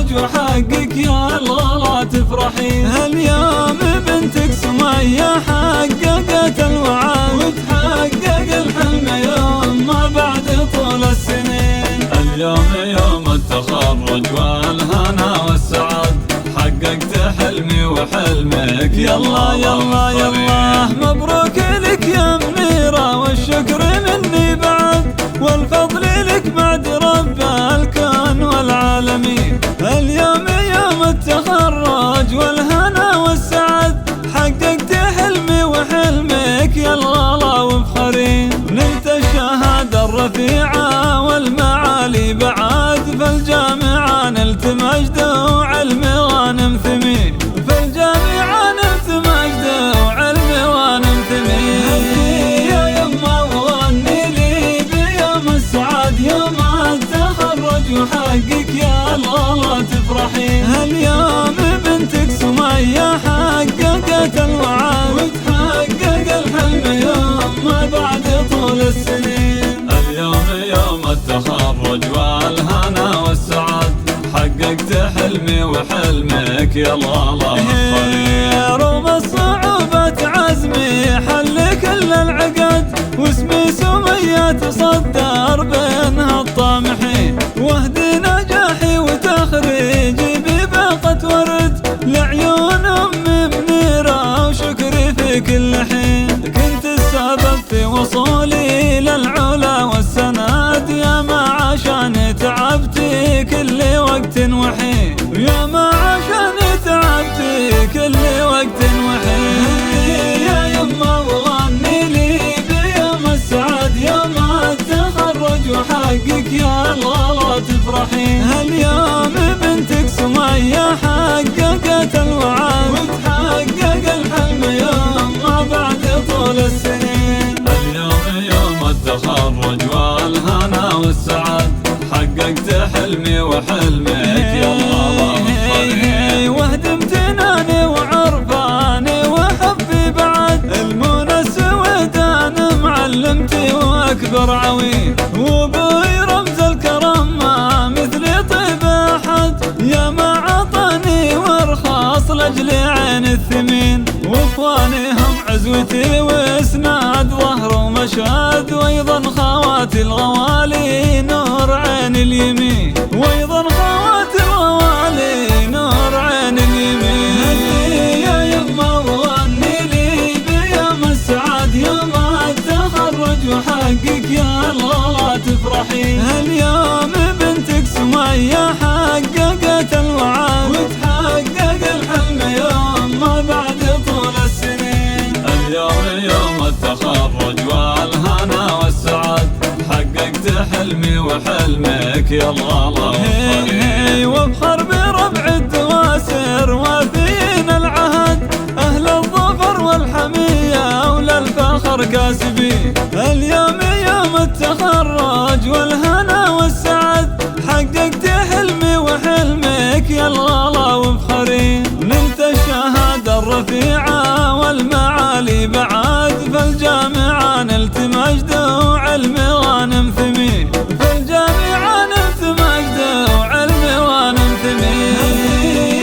التخرج وحقك يا الله تفرحين. اليوم بنتك سمية حققت الوعد وتحقق الحلم يوم ما بعد طول السنين. اليوم يوم التخرج والهنا والسعد حققت حلمي وحلمك يلا يلا يلا مبروك لك يا منيرة والشكر مني بعد والفضل لك بعد رب الكون والعالمين. اليوم يوم التخرج والهنا والسعد حققت حلمي وحلمك يا الغلا وبخرين. نلت الشهادة الرفيعة والمعالي بعد فالجامعة نلت مجد وعلم غانم ثمين. فالجامعة نلت مجد وعلم غانم ثمين. يا يما وغني لي بيوم السعد يوم التخرج وحقك يا الله تفرحين. اليوم بنتك سمية حققت الوعد وتحقق الحلم يوم ما بعد طول السنين. اليوم يوم التخرج والهنا والسعد حققت حلمي وحلمك يا الغلا رغم الصعوبة عزمي حل كل العقد واسمي سمية تصدر بينها الطامحين. وهد نجاحي وتخريجي بباقة ورد لعيون أمي منيرة وشكري في كل حين. كنت السبب في وصولي للعلا والسند يا ما عشان تعبتي كل وقت وحين. يا ما عشان تعبتي كل وقت وحين. يا يما وغني لي بيوم السعد يوم التخرج وحقك يا الله تفرحين. اليوم بنتك سمية حققت الوعد وتحقق الحلم يوم ما بعد طول السنين. اليوم يوم التخرج والهنا والسعد حققت حلمي وحلمك يا الله وهد امتناني وعرفاني وحبي بعد المنى السويدان معلمتي واكبر عوين. وبوي رمز الكرم ما مثلي طيب احد يا ما عطاني وارخاص لاجل عين الثمين. واخواني هم عزوتي واسناد ظهر ومشهد وايضا خواتي الغوالي نور عين اليمين. وايضا خواتي الغوالي نور عين اليمين. يا يما وغني لي بيوم السعد يوم التخرج وحقك يا الله تفرحين. اليوم بنتك سمية حققت الوعد وتحقق الحلم يوم ما بعد طول السنين. اليوم يوم التخرج والهنا والسعد حققت حلمي وحلمك يا الغلا وافخر بربع الدواسر وافين العهد اهل الظفر والحمية وللفخر كاسبين. اليوم يوم التخرج والهنا والسعد حققت حلمي وحلمك يا الغلا وبخرين. نلت الشهادة الرفيعة والمعالي بعد فالجامعة نلت مجد وعلم غانم ثمين. فالجامعة نلت مجد وعلم غانم ثمين.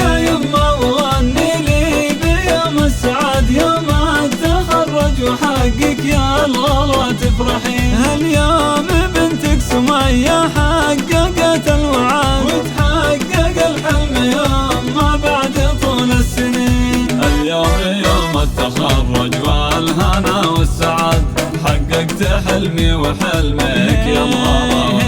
يا يما وغني لي بيوم السعد يوم التخرج وحقك يا الله تفرحين. اليوم بنتك سمية حققت الوعد وتحقق الحلم يوم ما بعد طول السنين. اليوم يوم التخرج والهنا والسعد حققت حلمي وحلمك يا الله